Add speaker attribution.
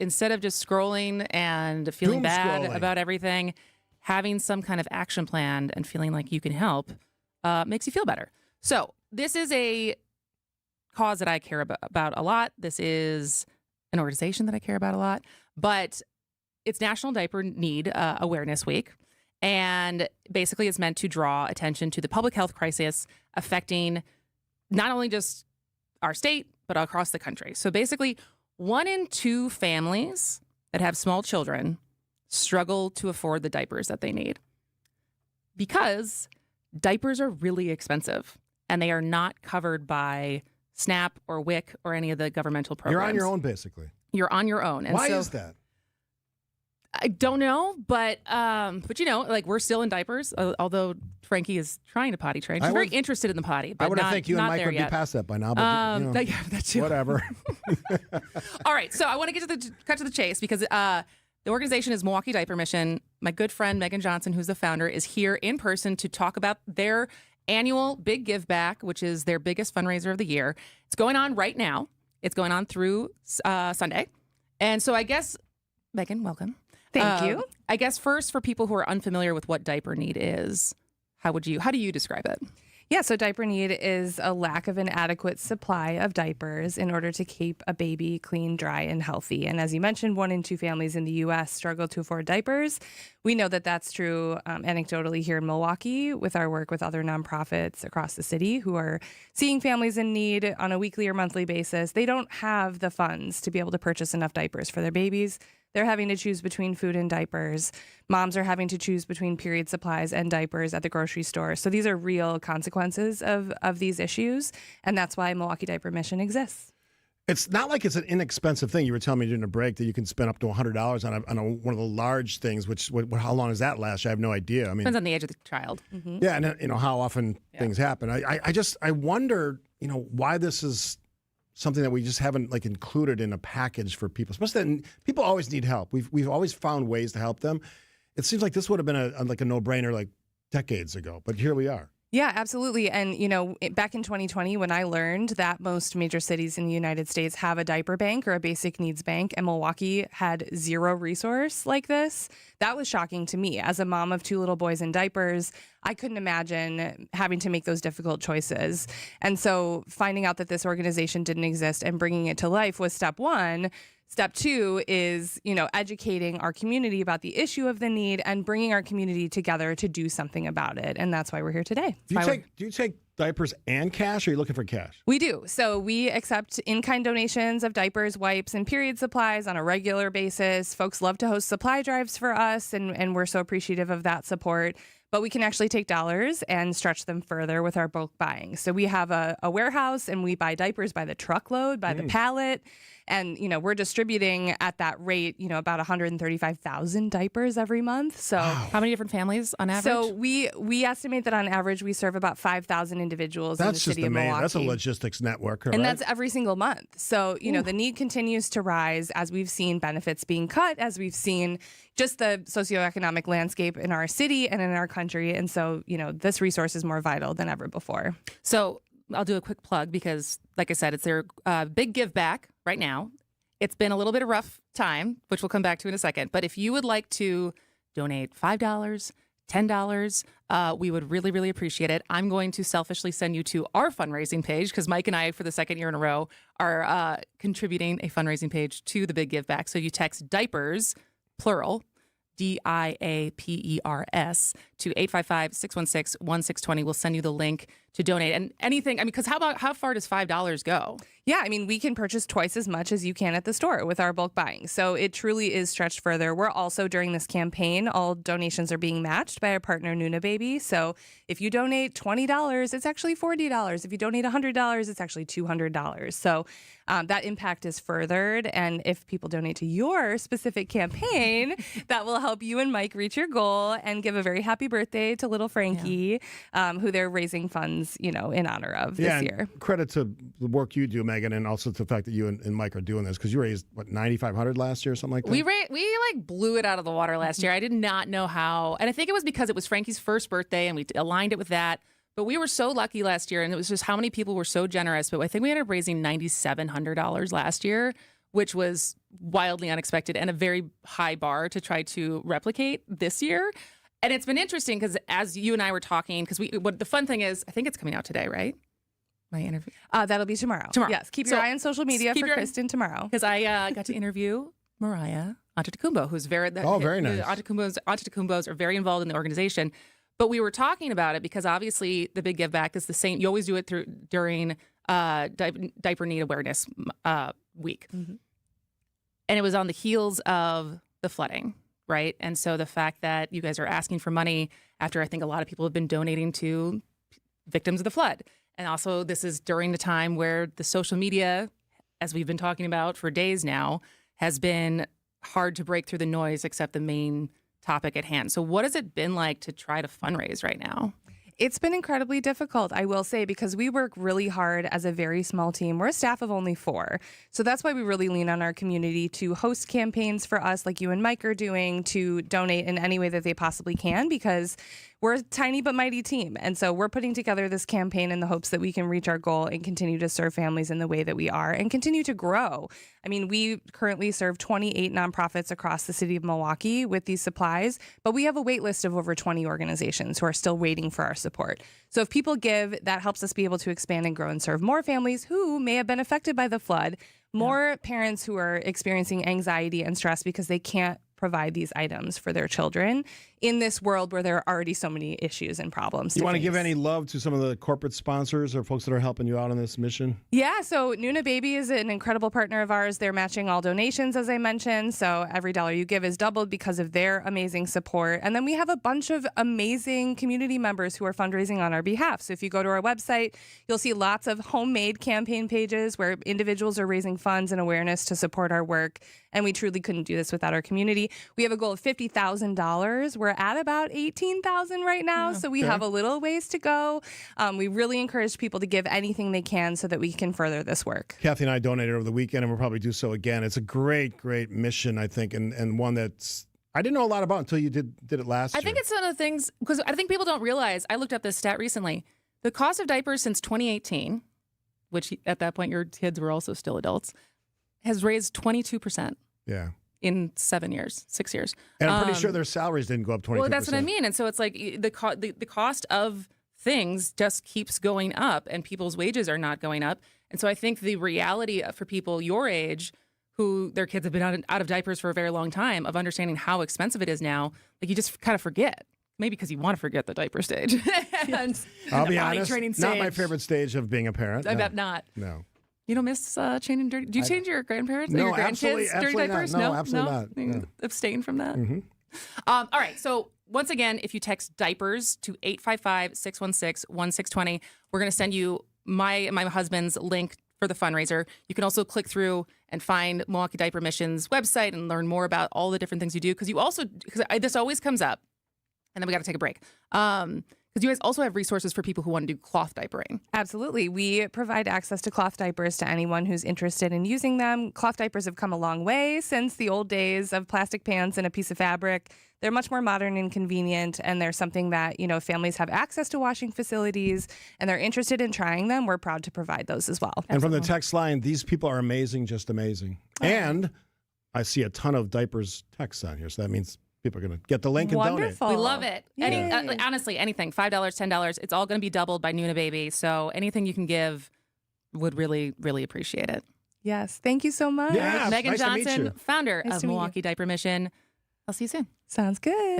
Speaker 1: instead of just scrolling and feeling
Speaker 2: Doom
Speaker 1: bad
Speaker 2: scrolling.
Speaker 1: about everything, having some kind of action plan and feeling like you can help makes you feel better. So this is a cause that I care about a lot. This is an organization that I care about a lot. But it's National Diaper Need Awareness Week. And basically it's meant to draw attention to the public health crisis affecting not only just our state, but across the country. So basically, 1 in 2 families that have small children struggle to afford the diapers that they need because diapers are really expensive and they are not covered by SNAP or WIC or any of the governmental programs.
Speaker 2: You're on your own, basically.
Speaker 1: You're on your own. And
Speaker 2: Why
Speaker 1: so,
Speaker 2: is that?
Speaker 1: I don't know, but you know, like we're still in diapers. Although Frankie is trying to potty train, she's very interested in the potty. But
Speaker 2: I would think you and Mike would be past that by now. But
Speaker 1: that too.
Speaker 2: Whatever.
Speaker 1: All right, so I want to get to cut to the chase because the organization is Milwaukee Diaper Mission. My good friend Meagan Johnson, who's the founder, is here in person to talk about their annual Big Give Back, which is their biggest fundraiser of the year. It's going on right now. It's going on through Sunday, and so I guess Meagan, welcome.
Speaker 3: Thank you.
Speaker 1: I guess first, for people who are unfamiliar with what diaper need is, how do you describe it?
Speaker 3: Yeah, so diaper need is a lack of an adequate supply of diapers in order to keep a baby clean, dry, and healthy. And as you mentioned, 1 in 2 families in the U.S. struggle to afford diapers. We know that that's true anecdotally here in Milwaukee with our work with other nonprofits across the city who are seeing families in need on a weekly or monthly basis. They don't have the funds to be able to purchase enough diapers for their babies. They're having to choose between food and diapers. Moms are having to choose between period supplies and diapers at the grocery store. So these are real consequences of these issues. And that's why Milwaukee Diaper Mission exists.
Speaker 2: It's not like it's an inexpensive thing. You were telling me during the break that you can spend up to $100 on one of the large things, how long does that last? I have no idea. I mean,
Speaker 1: Depends on the age of the child.
Speaker 3: Mm-hmm.
Speaker 2: Yeah, and how often things happen. I wonder, why this is something that we just haven't included in a package for people. Especially that people always need help. We've always found ways to help them. It seems like this would have been a no-brainer decades ago, but here we are.
Speaker 3: Yeah, absolutely. And, back in 2020, when I learned that most major cities in the United States have a diaper bank or a basic needs bank, and Milwaukee had zero resource like this, that was shocking to me. As a mom of 2 little boys in diapers, I couldn't imagine having to make those difficult choices. And so finding out that this organization didn't exist and bringing it to life was step 1. Step 2 is, educating our community about the issue of the need and bringing our community together to do something about it. And that's why we're here today.
Speaker 2: Do you take diapers and cash, or are you looking for cash?
Speaker 3: We do. So we accept in-kind donations of diapers, wipes, and period supplies on a regular basis. Folks love to host supply drives for us, and we're so appreciative of that support. But we can actually take dollars and stretch them further with our bulk buying. So we have a warehouse, and we buy diapers by the truckload, by the pallet. And, we're distributing at that rate, about 135,000 diapers every month. So
Speaker 1: How many different families on average?
Speaker 3: So we estimate that on average we serve about 5,000 individuals in the city of Milwaukee.
Speaker 2: That's a logistics network, right?
Speaker 3: And that's every single month. So, the need continues to rise as we've seen benefits being cut, as we've seen just the socioeconomic landscape in our city and in our country. And so, this resource is more vital than ever before.
Speaker 1: So I'll do a quick plug because, like I said, it's their big give back right now. It's been a little bit of rough time, which we'll come back to in a second. But if you would like to donate $5, $10, we would really, really appreciate it. I'm going to selfishly send you to our fundraising page because Mike and I, for the second year in a row, are contributing a fundraising page to the Big Give Back. So you text diapers, plural, DIAPERS, to 855-616-1620. We'll send you the link to donate. And anything, because how far does $5 go?
Speaker 3: Yeah, we can purchase twice as much as you can at the store with our bulk buying. So it truly is stretched further. We're also, during this campaign, all donations are being matched by our partner, Nuna Baby. So if you donate $20, it's actually $40. If you donate $100, it's actually $200. So that impact is furthered. And if people donate to your specific campaign, that will help you and Mike reach your goal and give a very happy birthday to little Frankie, who they're raising funds, in honor of this year.
Speaker 2: Credit to the work you do, Meagan, and also to the fact that you and Mike are doing this, because you raised, $9,500 last year or something like that?
Speaker 1: We blew it out of the water last year. I did not know how. And I think it was because it was Frankie's first birthday and we aligned it with that. But we were so lucky last year, and it was just how many people were so generous. But I think we ended up raising $9,700 last year, which was wildly unexpected and a very high bar to try to replicate this year. And it's been interesting because as you and I were talking, because what the fun thing is, I think it's coming out today, right? My interview.
Speaker 3: That'll be tomorrow.
Speaker 1: Tomorrow.
Speaker 3: Yes. Keep your eye on social media for Kristin tomorrow.
Speaker 1: Because I got to interview Mariah Antetokounmpo, who's very
Speaker 2: very nice.
Speaker 1: The Antetokounmpos are very involved in the organization. But we were talking about it because obviously the big give back is the same. You always do it during Diaper Need Awareness Week. Mm-hmm. And it was on the heels of the flooding, right? And so the fact that you guys are asking for money after I think a lot of people have been donating to victims of the flood. And also this is during the time where the social media, as we've been talking about for days now, has been hard to break through the noise except the main topic at hand. So what has it been like to try to fundraise right now?
Speaker 3: It's been incredibly difficult, I will say, because we work really hard as a very small team. We're a staff of only 4. So that's why we really lean on our community to host campaigns for us, like you and Mike are doing, to donate in any way that they possibly can, because we're a tiny but mighty team. And so we're putting together this campaign in the hopes that we can reach our goal and continue to serve families in the way that we are and continue to grow. I mean, we currently serve 28 nonprofits across the city of Milwaukee with these supplies, but we have a wait list of over 20 organizations who are still waiting for our support. So if people give, that helps us be able to expand and grow and serve more families who may have been affected by the flood, more parents who are experiencing anxiety and stress because they can't provide these items for their children in this world where there are already so many issues and problems.
Speaker 2: You want to give any love to some of the corporate sponsors or folks that are helping you out on this mission?
Speaker 3: Yeah, so Nuna Baby is an incredible partner of ours. They're matching all donations, as I mentioned. So every dollar you give is doubled because of their amazing support. And then we have a bunch of amazing community members who are fundraising on our behalf. So if you go to our website, you'll see lots of homemade campaign pages where individuals are raising funds and awareness to support our work. And we truly couldn't do this without our community. We have a goal of $50,000. We're at about $18,000 right now, so we have a little ways to go. We really encourage people to give anything they can so that we can further this work.
Speaker 2: Kathy and I donated over the weekend, and we'll probably do so again. It's a great, great mission, I think, and one that's I didn't know a lot about until you did it last year.
Speaker 1: I think it's one of the things, because I think people don't realize, I looked up this stat recently, the cost of diapers since 2018, which at that point your kids were also still adults, has raised 22%.
Speaker 2: Yeah.
Speaker 1: In 6 years.
Speaker 2: And I'm pretty sure their salaries didn't go up 22%.
Speaker 1: Well, that's what I mean. And so it's like the cost of things just keeps going up and people's wages are not going up. And so I think the reality for people your age who their kids have been out of diapers for a very long time of understanding how expensive it is now, like you just kind of forget. Maybe because you want to forget the diaper stage. And
Speaker 2: I'll be honest, not my favorite stage of being a parent.
Speaker 1: I bet not.
Speaker 2: No.
Speaker 1: You don't miss changing dirty. Do you change your grandparents or your grandkids dirty diapers?
Speaker 2: No, absolutely not.
Speaker 1: You abstain from that.
Speaker 2: Mm-hmm.
Speaker 1: All right. So once again, if you text diapers to 855-616-1620, we're going to send you my husband's link for the fundraiser. You can also click through and find Milwaukee Diaper Mission's website and learn more about all the different things you do. Because this always comes up, and then we got to take a break. Because you guys also have resources for people who want to do cloth diapering.
Speaker 3: Absolutely. We provide access to cloth diapers to anyone who's interested in using them. Cloth diapers have come a long way since the old days of plastic pants and a piece of fabric. They're much more modern and convenient, and they're something that, families have access to washing facilities, and they're interested in trying them. We're proud to provide those as well.
Speaker 2: And from the text line, these people are amazing, just amazing. And I see a ton of diapers texts on here, so that means people are going to get the link and
Speaker 3: Wonderful.
Speaker 2: donate.
Speaker 1: We love it. Honestly, anything. $5, $10. It's all going to be doubled by Nuna Baby. So anything you can give would really, really appreciate it.
Speaker 3: Yes. Thank you so much.
Speaker 2: Yeah,
Speaker 1: Meagan
Speaker 2: nice to meet
Speaker 1: Johnson,
Speaker 2: you.
Speaker 1: founder
Speaker 3: Nice
Speaker 1: of
Speaker 3: to meet you.
Speaker 1: Milwaukee Diaper Mission. I'll see you soon.
Speaker 3: Sounds good.